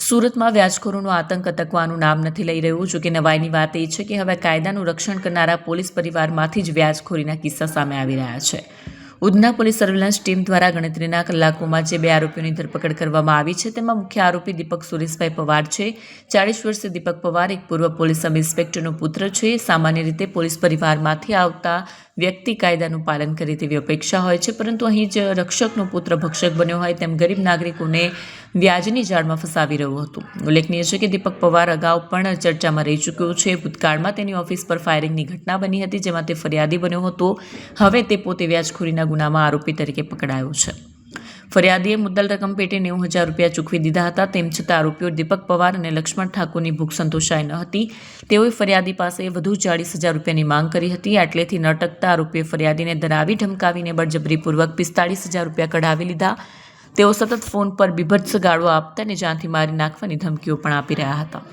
સુરતમાં વ્યાજખોરોનો આતંક અટકવાનું નામ નથી લઈ રહ્યું. જોકે નવાઈની વાત એ છે કે હવે કાયદાનું રક્ષણ કરનારા પોલીસ પરિવારમાંથી જ વ્યાજખોરીના કિસ્સા સામે આવી રહ્યા છે. ઉધના પોલીસ સર્વેલન્સ ટીમ દ્વારા ગણતરીના કલાકોમાં જે 2 આરોપીઓની ધરપકડ કરવામાં આવી છે તેમાં મુખ્ય આરોપી દીપક સુરેશભાઈ પવાર છે. 40 વર્ષીય દીપક પવાર એક પૂર્વ પોલીસ સબ ઇન્સ્પેક્ટરનો પુત્ર છે. સામાન્ય રીતે પોલીસ પરિવારમાંથી આવતા વ્યક્તિ કાયદાનું પાલન કરે તેવી અપેક્ષા હોય છે, પરંતુ અહીં જ રક્ષકનો પુત્ર ભક્ષક બન્યો હોય તેમ ગરીબ નાગરિકોને વ્યાજની જાળમાં ફસાવી રહ્યું હતું. ઉલ્લેખનીય છે કે દીપક પવાર અગાઉ પણ ચર્ચામાં રહી ચૂક્યો છે. ભૂતકાળમાં તેની ઓફિસ પર ફાયરિંગની ઘટના બની હતી, જેમાં તે ફરિયાદી બન્યો હતો. હવે તે પોતે વ્યાજખોરીના ગુનામાં આરોપી તરીકે પકડાયો છે. ફરિયાદીએ મુદ્દલ રકમ પેટે 90,000 રૂપિયા ચૂકવી દીધા હતા. તેમ છતાં આરોપીઓ દીપક પવાર અને લક્ષ્મણ ઠાકોરની ભૂખ સંતોષાઈ ન હતી. તેઓએ ફરિયાદી પાસે વધુ 40,000 રૂપિયાની માંગ કરી હતી. આટલેથી ન ટકતા આરોપીએ ફરિયાદીને ડરાવી ધમકાવીને બળજબરીપૂર્વક 45,000 રૂપિયા કઢાવી લીધા. તેઓ સતત ફોન પર બીભત્સ ગાળો આપતા અને જાનથી મારી નાખવાની ધમકીઓ પણ આપી રહ્યા હતા.